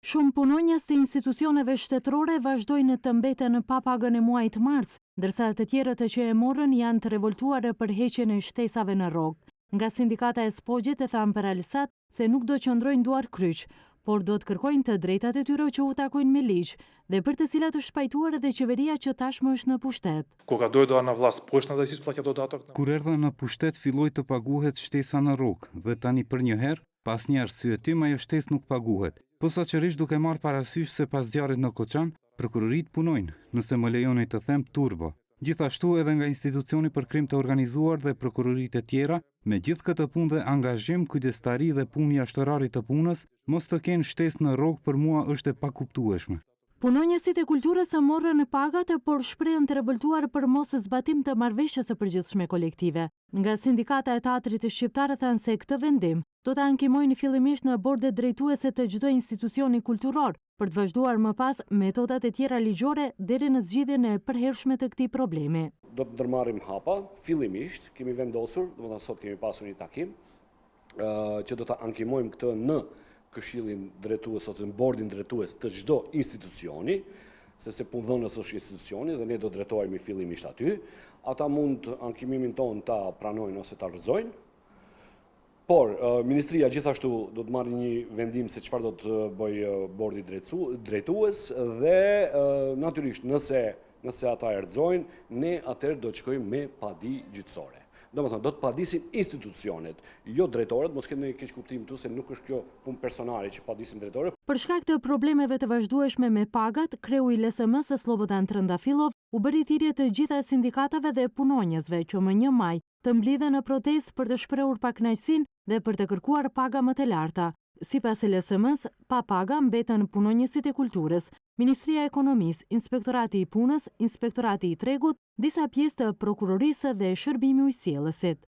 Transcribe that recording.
Shumë punonjës të institucioneve shtetërore vazhdojnë të mbeten pa pagën e muajit mars, ndërsa të tjerët që e morën janë të revoltuar për heqjen e shtesave në rrogë. Nga sindikata e Spogjit e thanë për Alsat se nuk do qëndrojnë duar kryq, por do të kërkojnë të drejtat e tyre që u takojnë me ligj, dhe për të cilat është pajtuar edhe qeveria që tashmë është në pushtet. Kur erdha në pushtet filloi të paguhet shtesa në rrogë dhe tani për një herë, pas një arsyetim ajo shtesë nuk paguhet. Posaçërisht duke marrë parasysh se pas zjarrit në Koçan, prokurorit punojnë, nëse më lejoni të them turbo. Gjithashtu edhe nga institucioni për krim të organizuar dhe prokurorit e tjera, me gjithë këtë punë dhe angazhim, kujdestari dhe punë jashtërarit të punës, mos të kenë shtesë në rrogë për mua është e pakuptueshme. Punonjësit e kulturës morën pagat, por shprehen të revoltuar për mos zbatim të marrëveshjes së përgjithshme kolektive. Nga sindikata e teatrit shqiptar thanë se këtë vendim do të ankimojnë fillimisht në bordet drejtuese të çdo institucioni kulturor, për të vazhduar më pas metodat e tjera ligjore deri në zgjidhjen e përhershme të këtij problemi. Do të ndërmarrim hapa, fillimisht kemi vendosur, domethënë sot kemi pasur një takim që do ta ankimojmë këtë në këshillin drejtues ose në bordin drejtues të çdo institucioni, sepse punëdhënës është institucioni dhe ne do drejtohemi fillimisht aty. Ata mund ankimimin ton ta pranojnë ose ta rrëzojnë. Por ministria gjithashtu do të marrë një vendim se çfarë do të bëjë bordi drejtues dhe natyrisht nëse ata e rrëzojnë, ne atëherë do të shkojmë me padi gjyqësore. Domethënë do të padisim institucionet, jo drejtorët, mos kemi keq kuptim këtu se nuk është kjo punë personale që padisim drejtorët. Për shkak të problemeve të vazhdueshme me pagat, kreu i LSM-s Slobodan Trëndafillov u bëri thirrje të gjitha sindikatave dhe punonjësve që më 1 maj të mblidhen në protestë për të shprehur pakënaqësinë dhe për të kërkuar paga më të larta. Sipas LSM-s, pa paga mbeten punonjësit e kulturës, Ministria e Ekonomisë, Inspektorati i Punës, Inspektorati i Tregut, disa pjesë të prokurorisë dhe shërbimi ujësiellësit.